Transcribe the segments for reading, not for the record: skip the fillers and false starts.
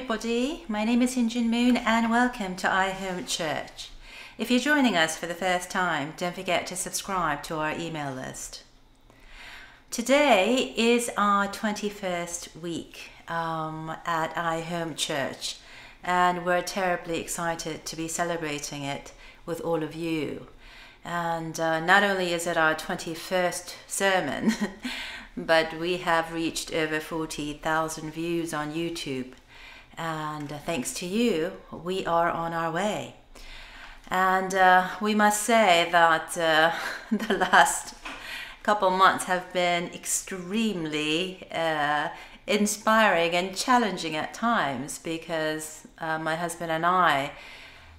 everybody, my name is Hinjin Moon and welcome to iHome Church. If you're joining us for the first time, don't forget to subscribe to our email list. Today is our 21st week at iHome Church, and we're terribly excited to be celebrating it with all of you. And not only is it our 21st sermon, but we have reached over 40,000 views on YouTube. And thanks to you, we are on our way. And we must say that the last couple months have been extremely inspiring and challenging at times, because my husband and I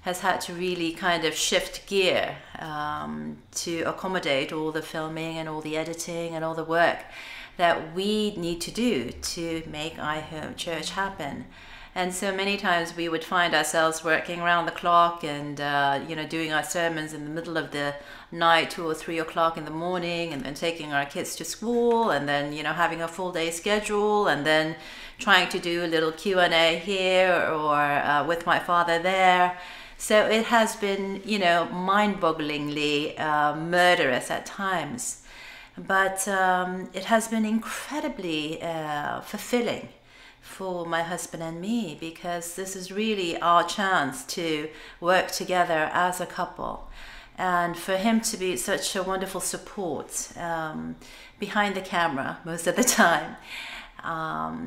has had to really kind of shift gear to accommodate all the filming and all the editing and all the work that we need to do to make iHome Church happen. And so many times we would find ourselves working around the clock and doing our sermons in the middle of the night, 2 or 3 o'clock in the morning, and then taking our kids to school, and then having a full day schedule, and then trying to do a little Q&A here or with my father there. So it has been mind-bogglingly murderous at times, but it has been incredibly fulfilling for my husband and me, because this is really our chance to work together as a couple, and for him to be such a wonderful support behind the camera most of the time.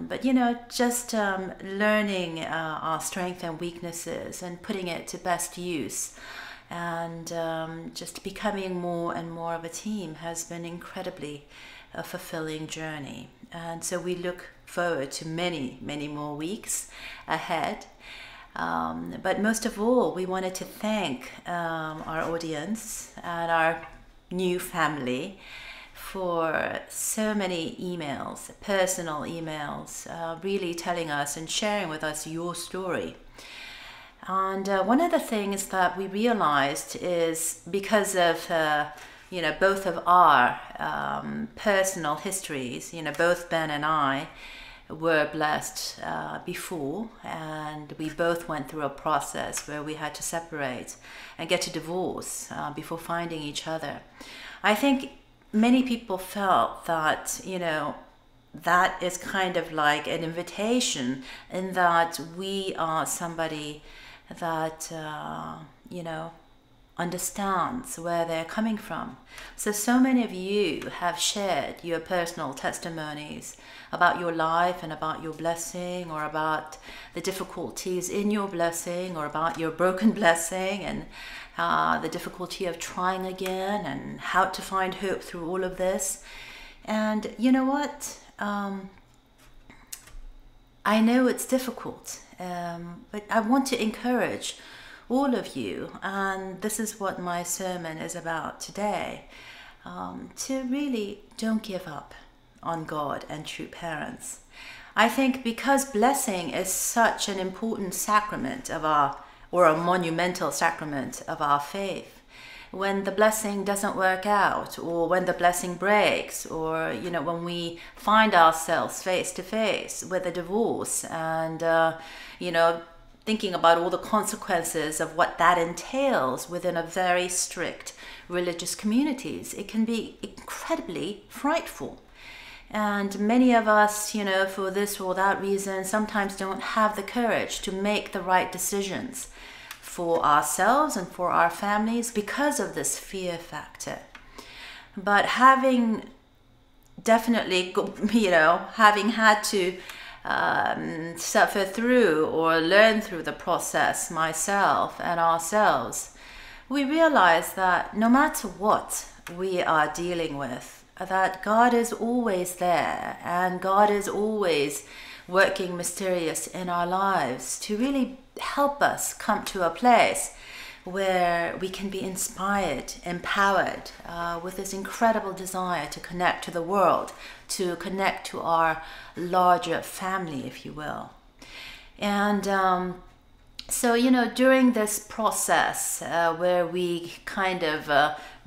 But just learning our strengths and weaknesses and putting it to best use, and just becoming more and more of a team has been incredibly a fulfilling journey. And so we look forward to many more weeks ahead. But most of all, we wanted to thank our audience and our new family for so many emails, personal emails, really telling us and sharing with us your story. And one of the things that we realized is, because of both of our personal histories, both Ben and I were blessed before, and we both went through a process where we had to separate and get a divorce before finding each other. I think many people felt that that is kind of like an invitation, in that we are somebody that understands where they're coming from. So many of you have shared your personal testimonies about your life and about your blessing, or about the difficulties in your blessing, or about your broken blessing, and the difficulty of trying again, and how to find hope through all of this. And you know what? I know it's difficult, but I want to encourage all of you, and this is what my sermon is about today, to really don't give up on God and true parents. I think because blessing is such an important sacrament of or a monumental sacrament of our faith, when the blessing doesn't work out, or when the blessing breaks, or when we find ourselves face to face with a divorce, and thinking about all the consequences of what that entails within a very strict religious communities, it can be incredibly frightful. And many of us, for this or that reason, sometimes don't have the courage to make the right decisions for ourselves and for our families because of this fear factor. But having definitely, having had to suffer through or learn through the process myself and ourselves, we realize that no matter what we are dealing with, that God is always there, and God is always working mysterious in our lives to really help us come to a place where we can be inspired, empowered with this incredible desire to connect to the world, to connect to our larger family, if you will. And So, during this process where we kind of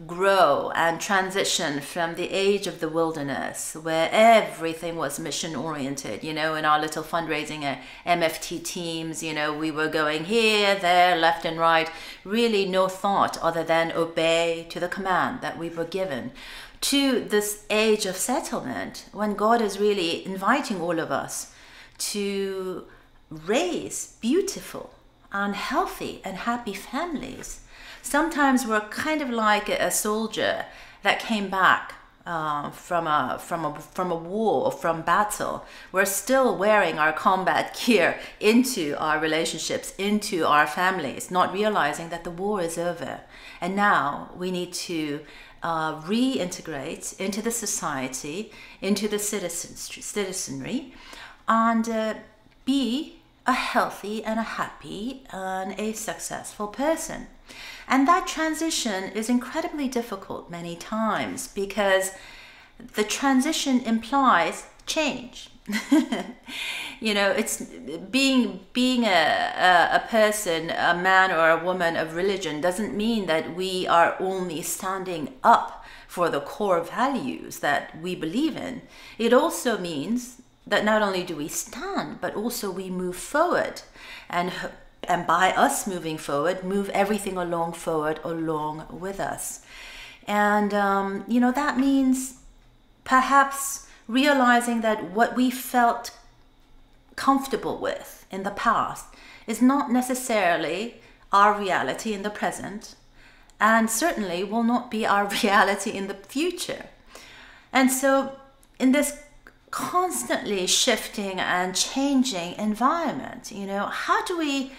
grow and transition from the age of the wilderness, where everything was mission oriented, in our little fundraising MFT teams, we were going here, there, left and right, really no thought other than obey to the command that we were given, to this age of settlement when God is really inviting all of us to raise beautiful and healthy and happy families. Sometimes we're kind of like a soldier that came back from a war or from battle. We're still wearing our combat gear into our relationships, into our families, not realizing that the war is over. And now we need to reintegrate into the society, into the citizenry, and be a healthy and a happy and a successful person. And that transition is incredibly difficult many times because the transition implies change. It's being a person, a man or a woman of religion doesn't mean that we are only standing up for the core values that we believe in. It also means that not only do we stand, but also we move forward. And by us moving forward, move everything forward along with us. And, that means perhaps realizing that what we felt comfortable with in the past is not necessarily our reality in the present, and certainly will not be our reality in the future. And so in this constantly shifting and changing environment, how do we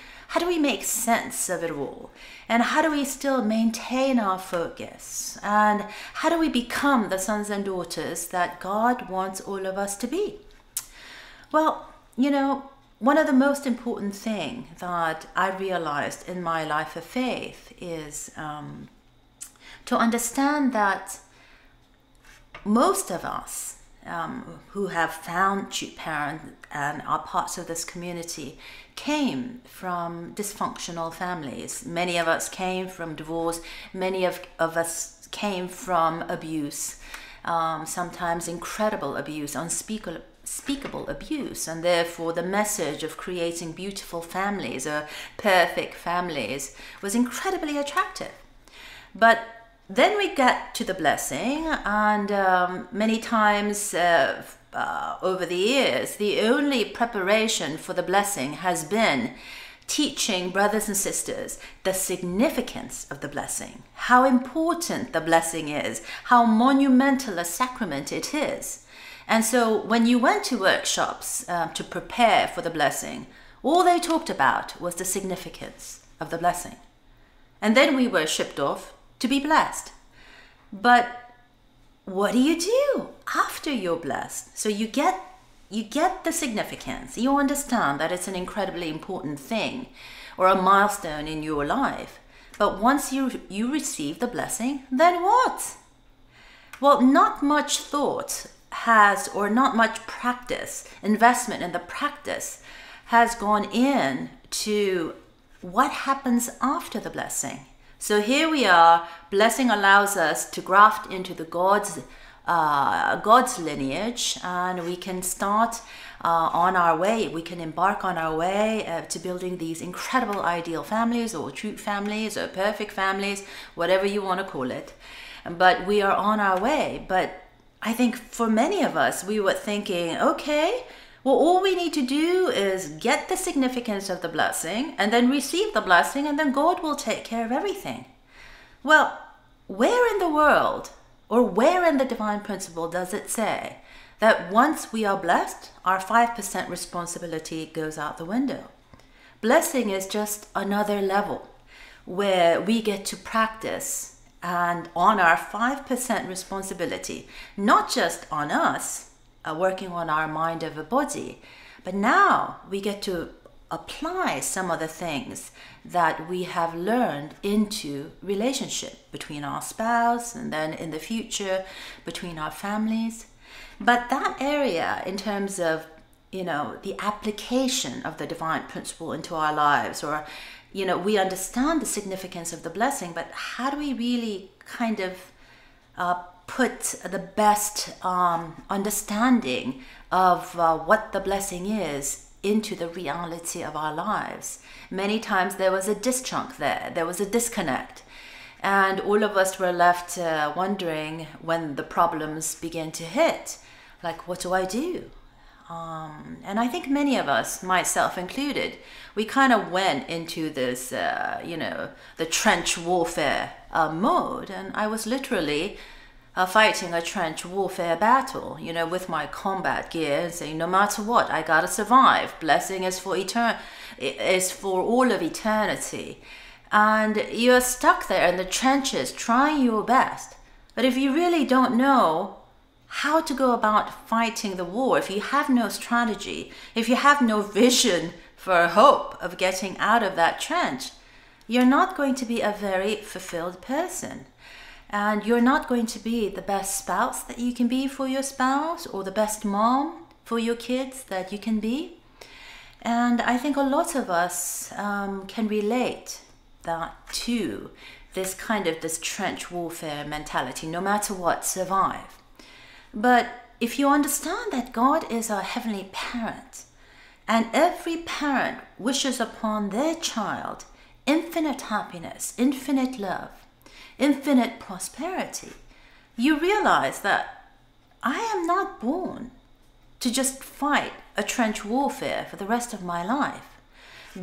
make sense of it all? And how do we still maintain our focus? And how do we become the sons and daughters that God wants all of us to be? Well, one of the most important things that I realized in my life of faith is to understand that most of us who have found true parents and are parts of this community came from dysfunctional families. Many of us came from divorce. Many of us came from abuse, sometimes incredible abuse, unspeakable abuse. And therefore the message of creating beautiful families or perfect families was incredibly attractive. But then we get to the blessing, and many times over the years, the only preparation for the blessing has been teaching brothers and sisters the significance of the blessing, how important the blessing is, how monumental a sacrament it is. And so when you went to workshops to prepare for the blessing, all they talked about was the significance of the blessing. And then we were shipped off to be blessed. But what do you do after you're blessed? So you get the significance. You understand that it's an incredibly important thing or a milestone in your life. But once you receive the blessing, then what? Well, not much thought has, or not much practice, investment in the practice has gone in to what happens after the blessing. So here we are, blessing allows us to graft into the God's lineage, and we can start on our way. We can embark on our way to building these incredible ideal families, or true families, or perfect families, whatever you want to call it. But we are on our way. But I think for many of us, we were thinking, okay, well, all we need to do is get the significance of the blessing and then receive the blessing, and then God will take care of everything. Well, where in the world or where in the divine principle does it say that once we are blessed, our 5% responsibility goes out the window? Blessing is just another level where we get to practice and on our 5% responsibility, not just on us, working on our mind over body, but now we get to apply some of the things that we have learned into relationship between our spouse and then in the future between our families. But that area in terms of, the application of the divine principle into our lives, or, we understand the significance of the blessing, but how do we really kind of put the best understanding of what the blessing is into the reality of our lives? Many times there was a dischunk there was a disconnect, and all of us were left wondering when the problems began to hit, like, what do I do? And I think many of us, myself included, we kind of went into this, the trench warfare mode. And I was literally fighting a trench warfare battle, with my combat gear, and saying, no matter what, I gotta survive. Blessing is for all of eternity. And you're stuck there in the trenches trying your best. But if you really don't know how to go about fighting the war, if you have no strategy, if you have no vision for hope of getting out of that trench, you're not going to be a very fulfilled person. And you're not going to be the best spouse that you can be for your spouse, or the best mom for your kids that you can be. And I think a lot of us can relate that to this trench warfare mentality, no matter what, survive. But if you understand that God is our heavenly parent, and every parent wishes upon their child infinite happiness, infinite love, infinite prosperity, you realize that I am not born to just fight a trench warfare for the rest of my life.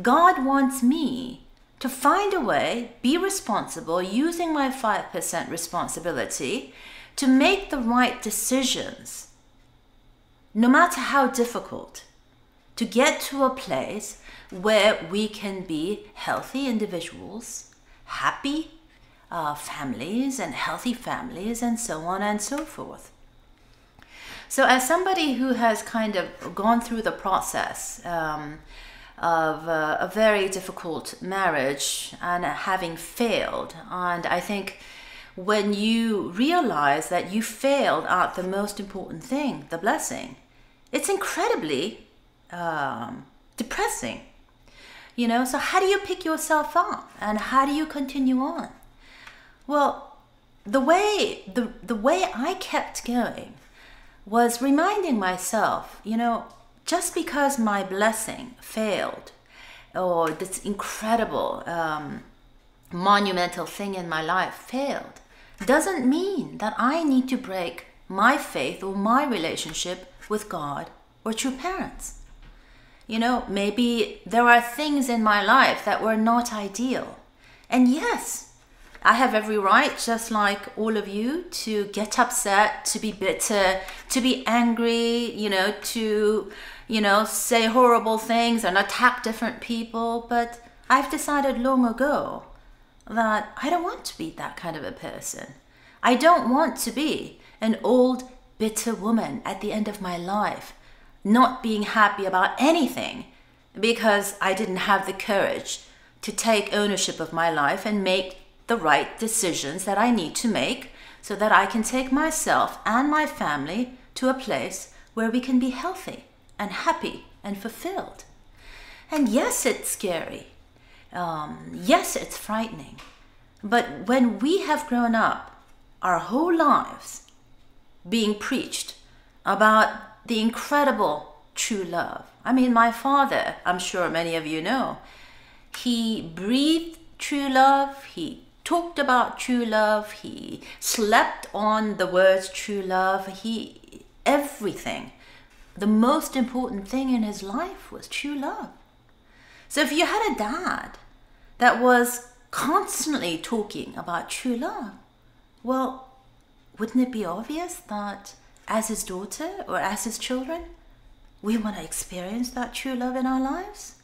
God wants me to find a way, be responsible, using my 5% responsibility, to make the right decisions, no matter how difficult, to get to a place where we can be healthy individuals, happy families, and healthy families, and so on and so forth. So as somebody who has kind of gone through the process of a very difficult marriage and having failed, and I think when you realize that you failed at the most important thing, the blessing, it's incredibly depressing. So how do you pick yourself up, and how do you continue on? Well, the way I kept going was reminding myself, just because my blessing failed, or this incredible monumental thing in my life failed, doesn't mean that I need to break my faith or my relationship with God or true parents. Maybe there are things in my life that were not ideal. And yes, I have every right, just like all of you, to get upset, to be bitter, to be angry, to, say horrible things and attack different people. But I've decided long ago that I don't want to be that kind of a person. I don't want to be an old, bitter woman at the end of my life, not being happy about anything because I didn't have the courage to take ownership of my life and make the right decisions that I need to make so that I can take myself and my family to a place where we can be healthy and happy and fulfilled. And yes, it's scary. Yes, it's frightening. But when we have grown up our whole lives being preached about the incredible true love. I mean, my father, I'm sure many of you know, he breathed true love, he talked about true love, he slept on the words true love, everything. The most important thing in his life was true love. So if you had a dad that was constantly talking about true love, well, wouldn't it be obvious that as his daughter or as his children, we want to experience that true love in our lives?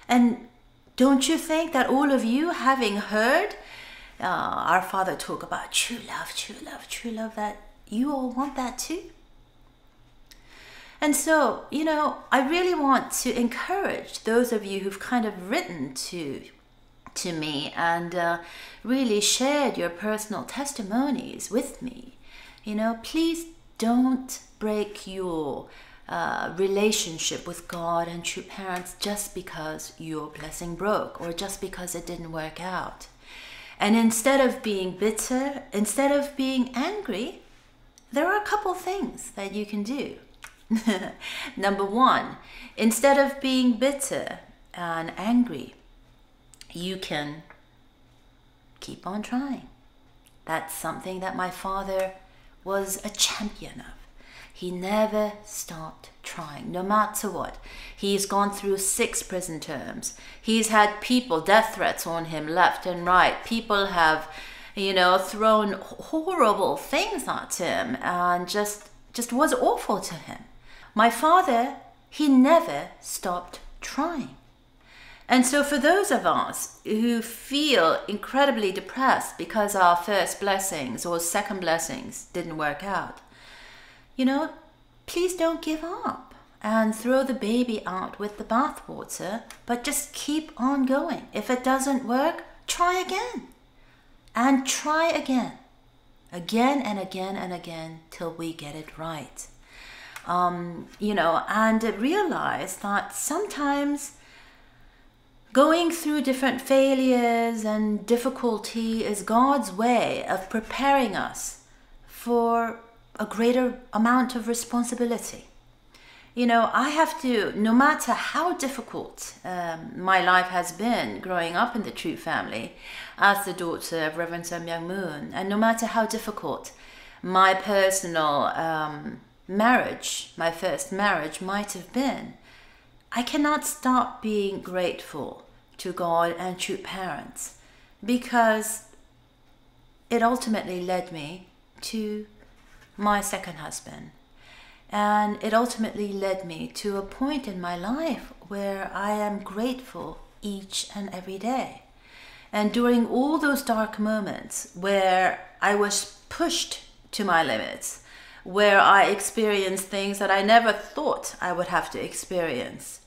And don't you think that all of you, having heard our Father talk about true love, true love, true love, that you all want that too? And so, I really want to encourage those of you who've kind of written to me and really shared your personal testimonies with me. Please don't break your relationship with God and true parents just because your blessing broke or just because it didn't work out. And instead of being bitter, instead of being angry, there are a couple things that you can do. Number one, instead of being bitter and angry, you can keep on trying. That's something that my father was a champion of. He never stopped trying, no matter what. He's gone through 6 prison terms. He's had people, death threats on him left and right. People have, thrown horrible things at him and just was awful to him. My father, he never stopped trying. And so for those of us who feel incredibly depressed because our first blessings or second blessings didn't work out, please don't give up and throw the baby out with the bathwater, but just keep on going. If it doesn't work, try again. And try again. Again and again and again till we get it right. And realize that sometimes going through different failures and difficulty is God's way of preparing us for a greater amount of responsibility. I have to, no matter how difficult my life has been growing up in the True family as the daughter of Reverend Sun Myung Moon, and no matter how difficult my personal marriage, my first marriage might have been, I cannot stop being grateful to God and true parents because it ultimately led me to my second husband. And it ultimately led me to a point in my life where I am grateful each and every day. And during all those dark moments where I was pushed to my limits, where I experienced things that I never thought I would have to experience,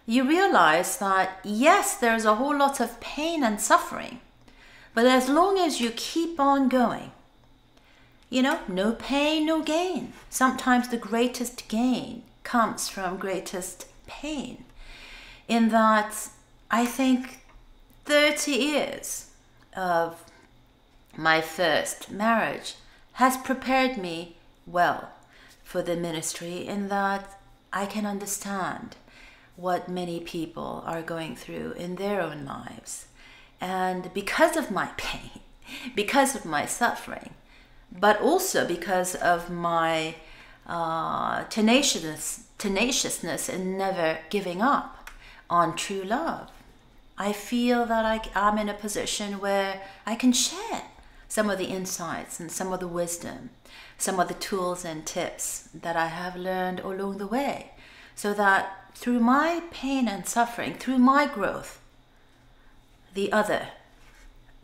you realize that yes, there's a whole lot of pain and suffering, but as long as you keep on going, no pain, no gain. Sometimes the greatest gain comes from greatest pain. In that, I think 30 years of my first marriage has prepared me well for the ministry, in that I can understand what many people are going through in their own lives. And because of my pain, because of my suffering, but also because of my tenaciousness in never giving up on true love, I feel that I'm in a position where I can share some of the insights and some of the wisdom, some of the tools and tips that I have learned along the way, so that through my pain and suffering, through my growth, the other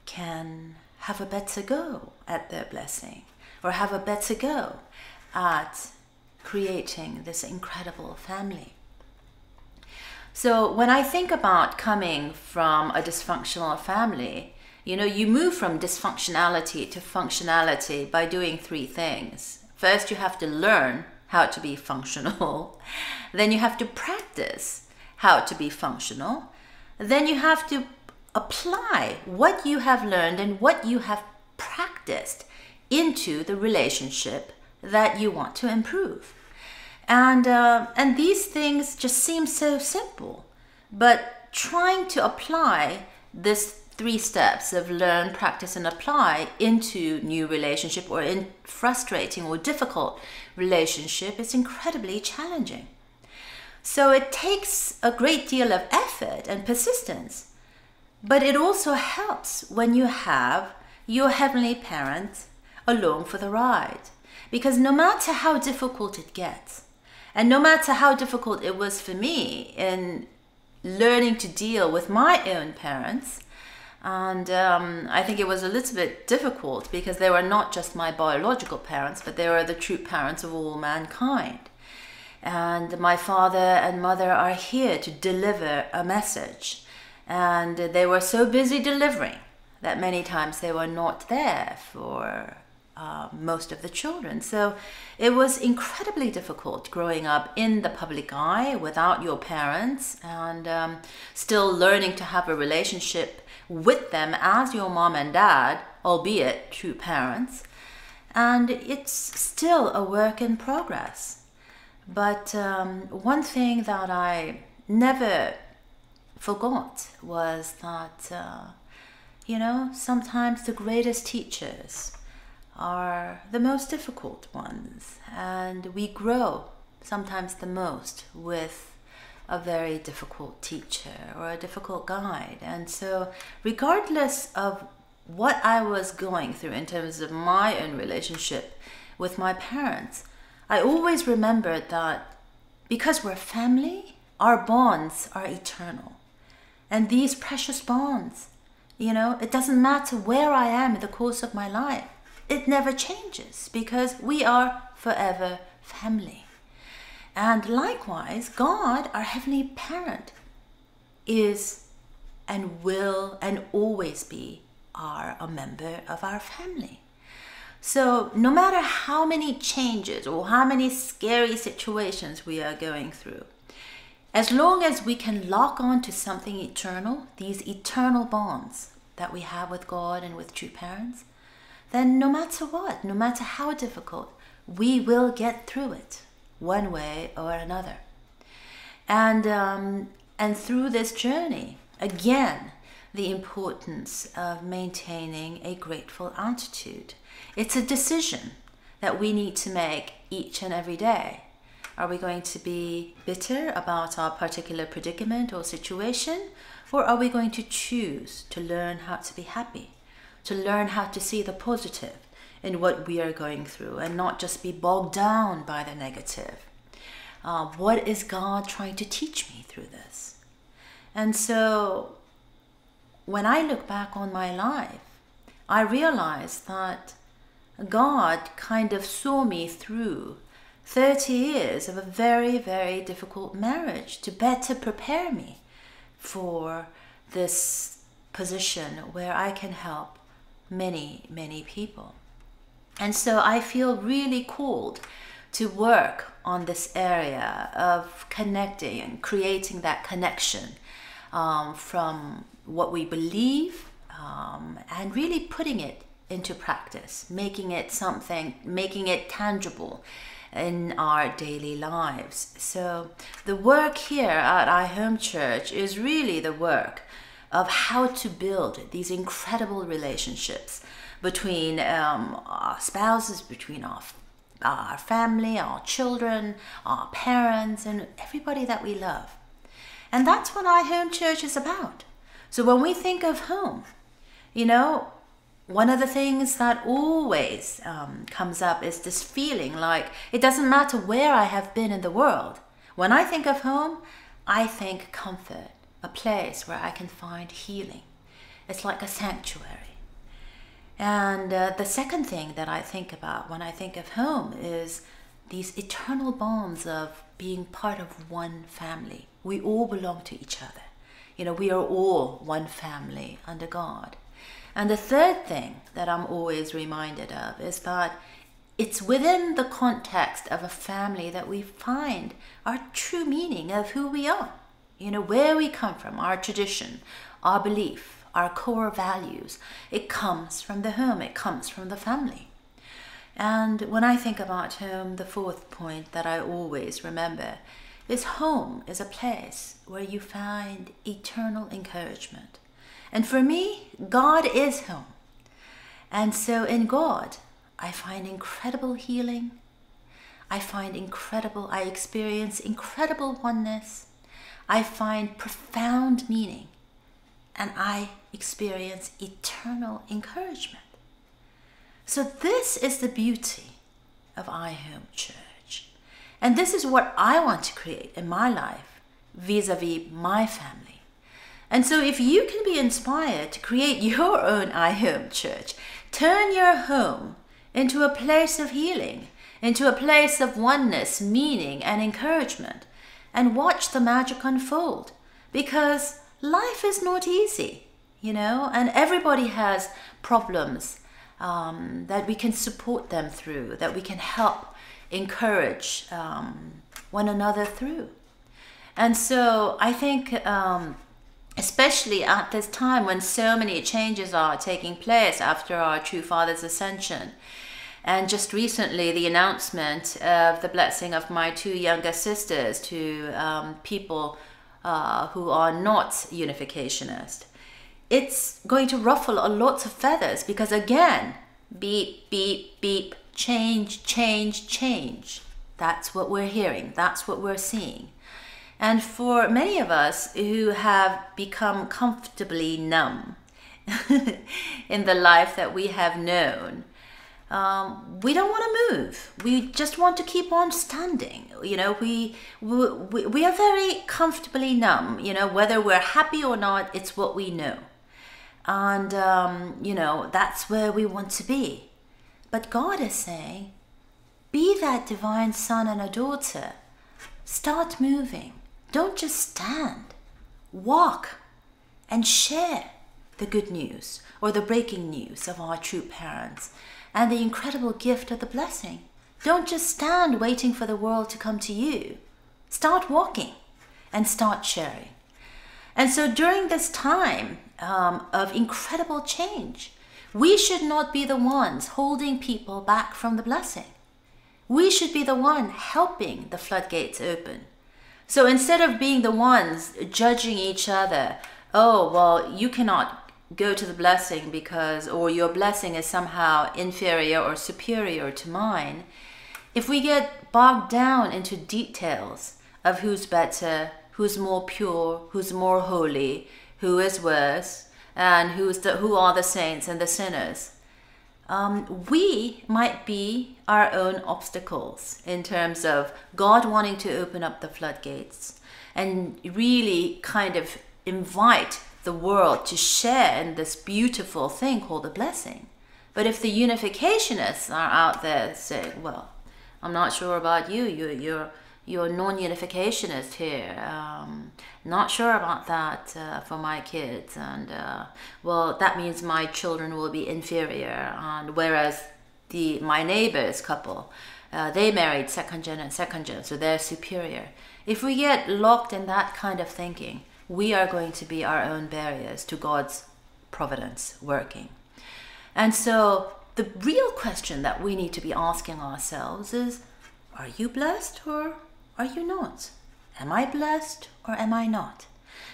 can have a better go at their blessing, or have a better go at creating this incredible family. So when I think about coming from a dysfunctional family, you move from dysfunctionality to functionality by doing 3 things. First, you have to learn how to be functional. Then you have to practice how to be functional. Then you have to apply what you have learned and what you have practiced into the relationship that you want to improve. And these things just seem so simple, but trying to apply this 3 steps of learn, practice, and apply into new relationship or in frustrating or difficult relationship is incredibly challenging. So it takes a great deal of effort and persistence. But it also helps when you have your heavenly parent along for the ride. Because no matter how difficult it gets, and no matter how difficult it was for me in learning to deal with my own parents, and I think it was a little bit difficult because they were not just my biological parents, but they were the true parents of all mankind. And my father and mother are here to deliver a message. And they were so busy delivering that many times they were not there for most of the children. So it was incredibly difficult growing up in the public eye without your parents, and still learning to have a relationship with them as your mom and dad, albeit true parents. And it's still a work in progress. But one thing that I never forgot was that, sometimes the greatest teachers are the most difficult ones. And we grow sometimes the most with a very difficult teacher or a difficult guide. And so regardless of what I was going through in terms of my own relationship with my parents, I always remembered that because we're family, our bonds are eternal. And these precious bonds, it doesn't matter where I am in the course of my life, it never changes because we are forever family. And likewise, God, our Heavenly Parent, is and will and always be a member of our family. So no matter how many changes or how many scary situations we are going through, as long as we can lock on to something eternal, these eternal bonds that we have with God and with true parents, then no matter what, no matter how difficult, we will get through it one way or another. And through this journey, again, the importance of maintaining a grateful attitude. It's a decision that we need to make each and every day. Are we going to be bitter about our particular predicament or situation? Or are we going to choose to learn how to be happy? To learn how to see the positive in what we are going through and not just be bogged down by the negative. What is God trying to teach me through this? And so when I look back on my life, I realized that God kind of saw me through 30 years of a very, very difficult marriage to better prepare me for this position where I can help many, many people. And so I feel really called to work on this area of connecting and creating that connection from what we believe and really putting it into practice, making it something, making it tangible in our daily lives. So the work here at our home church is really the work of how to build these incredible relationships between our spouses, between our family, our children, our parents, and everybody that we love. And that's what our home church is about. So when we think of home, one of the things that always comes up is this feeling like it doesn't matter where I have been in the world. When I think of home, I think comfort, a place where I can find healing. It's like a sanctuary. And the second thing that I think about when I think of home is these eternal bonds of being part of one family. We all belong to each other. We are all one family under God. And the third thing that I'm always reminded of is that it's within the context of a family that we find our true meaning of who we are. Where we come from, our tradition, our belief, our core values. It comes from the home, it comes from the family. And when I think about home, the fourth point that I always remember is home is a place where you find eternal encouragement. And for me, God is home. And so in God, I find incredible healing. I experience incredible oneness. I find profound meaning. And I experience eternal encouragement. So this is the beauty of iHome Church. And this is what I want to create in my life vis-a-vis my family. And so if you can be inspired to create your own iHome Church, turn your home into a place of healing, into a place of oneness, meaning, and encouragement, and watch the magic unfold. Because life is not easy, and everybody has problems that we can support them through, that we can help encourage one another through. And so I think, especially at this time when so many changes are taking place after our true Father's ascension, and just recently the announcement of the blessing of my two younger sisters to people who are not unificationist, it's going to ruffle a lot of feathers, because again, beep, beep, beep, change, change, change. That's what we're hearing. That's what we're seeing. And for many of us who have become comfortably numb in the life that we have known, we don't want to move. We just want to keep on standing. You know, we are very comfortably numb. You know, whether we're happy or not, it's what we know. And, you know, that's where we want to be. But God is saying, be that divine son and a daughter. Start moving. Don't just stand. Walk and share the good news or the breaking news of our true parents and the incredible gift of the blessing. Don't just stand waiting for the world to come to you. Start walking and start sharing. And so during this time of incredible change, we should not be the ones holding people back from the blessing. We should be the one helping the floodgates open. So instead of being the ones judging each other, oh, well, you cannot go to the blessing because, or your blessing is somehow inferior or superior to mine, if we get bogged down into details of who's better, who's more pure, who's more holy, who is worse, and who are the saints and the sinners, we might be our own obstacles in terms of God wanting to open up the floodgates and really kind of invite the world to share in this beautiful thing called a blessing. But if the unificationists are out there saying, well, I'm not sure about you, you're non-unificationist here, not sure about that for my kids, and well, that means my children will be inferior, and whereas my neighbor's couple, they married second gen, so they're superior. If we get locked in that kind of thinking, we are going to be our own barriers to God's providence working. And so the real question that we need to be asking ourselves is, are you blessed or are you not? Am I blessed or am I not?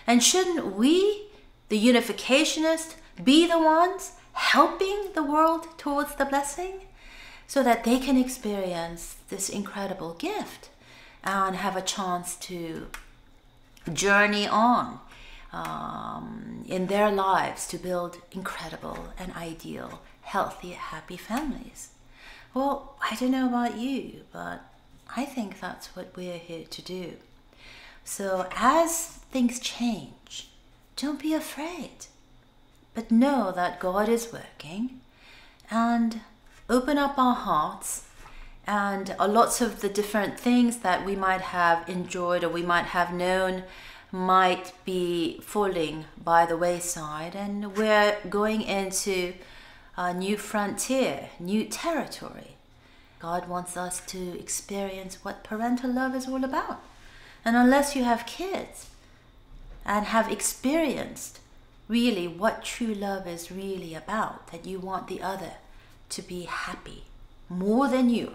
And shouldn't we, the unificationists, be the ones helping the world towards the blessing so that they can experience this incredible gift and have a chance to journey on in their lives to build incredible and ideal, healthy, happy families? Well, I don't know about you, but I think that's what we're here to do. So as things change, don't be afraid, but know that God is working, and open up our hearts, and lots of the different things that we might have enjoyed or we might have known might be falling by the wayside, and we're going into a new frontier, new territory. God wants us to experience what parental love is all about. And unless you have kids and have experienced really what true love is really about, that you want the other to be happy more than you,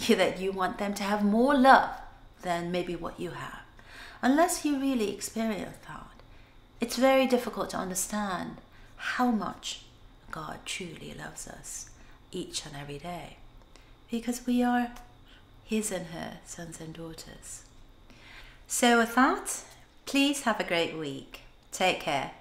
that you want them to have more love than maybe what you have, unless you really experience that, it's very difficult to understand how much God truly loves us each and every day, because we are his and her sons and daughters. So with that, please have a great week. Take care.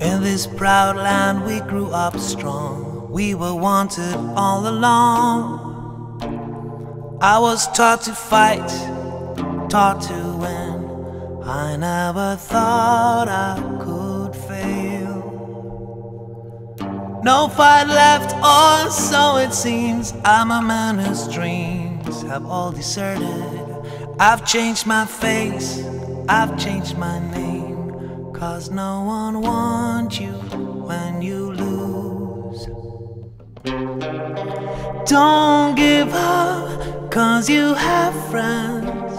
In this proud land we grew up strong. We were wanted all along. I was taught to fight, taught to win. I never thought I could fail. no fight left, or so it seems. I'm a man whose dreams have all deserted. I've changed my face, I've changed my name, 'cause no one wants you when you lose. Don't give up, 'cause you have friends.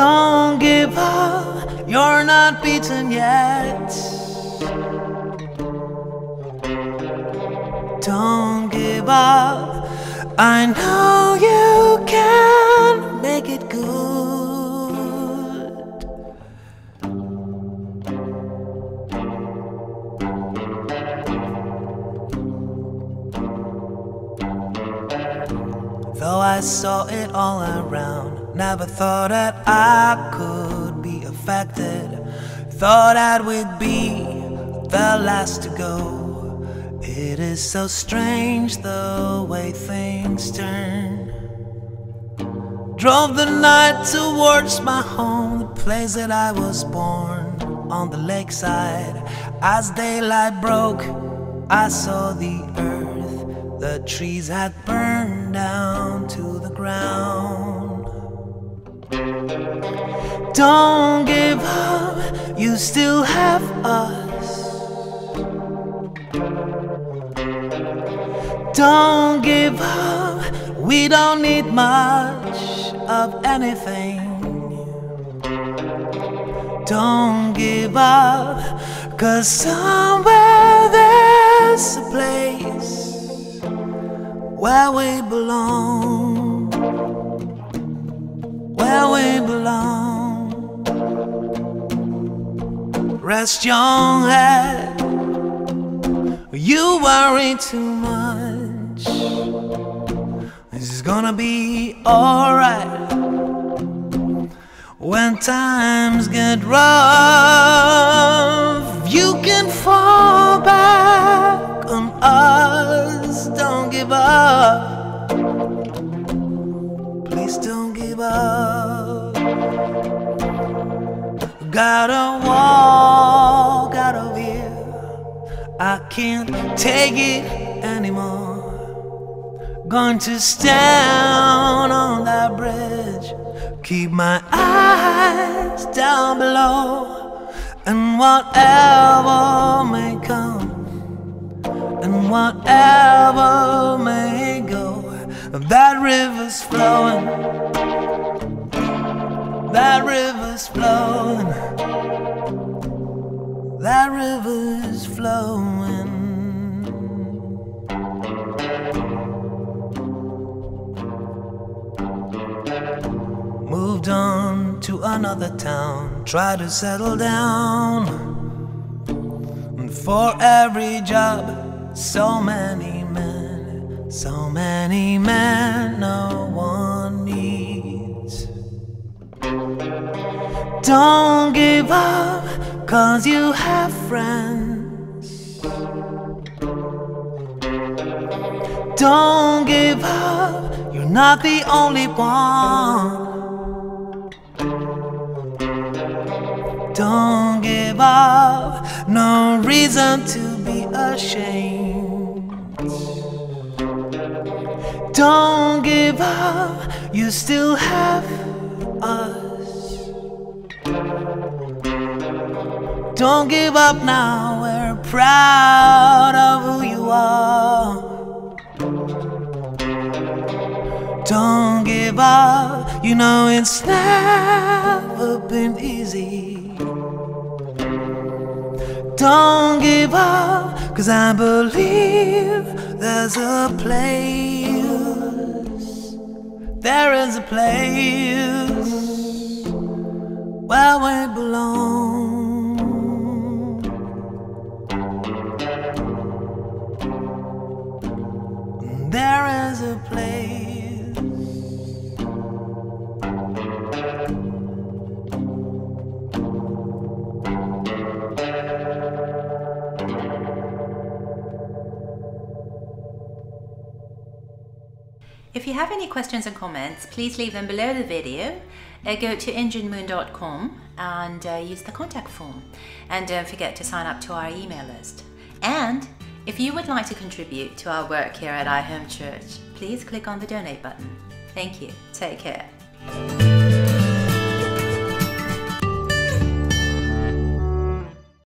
Don't give up, you're not beaten yet. Don't give up, I know you can make it good. Though I saw it all around, never thought that I could be affected. Thought I would be the last to go. It is so strange the way things turn. Drove the night towards my home, the place that I was born, on the lakeside. As daylight broke, I saw the earth. The trees had burned down to the ground. Don't give up, you still have us. Don't give up, we don't need much of anything. Don't give up, 'cause somewhere there's a place where we belong, where we belong. Rest your head, you worry too much. This is gonna be alright. When times get rough, you can fall back on us. Don't give up, please don't give up. Gotta walk out of here, I can't take it anymore. Going to stand on that bridge, keep my eyes down below, and whatever may come, and whatever may go, that river's flowing, that river's flowing, that river's flowing. Moved on to another town, tried to settle down. And for every job, so many men no one needs. Don't give up, 'cause you have friends. Don't give up, you're not the only one. Don't give up, no reason to be ashamed. Don't give up, you still have us. Don't give up now, we're proud of who you are. Don't give up, you know it's never been easy. Don't give up, 'cause I believe there's a place, there is a place where we belong. There is a place. If you have any questions and comments, please leave them below the video. Go to enginemoon.com and use the contact form. And don't forget to sign up to our email list. And if you would like to contribute to our work here at iHome Church, please click on the donate button. Thank you. Take care.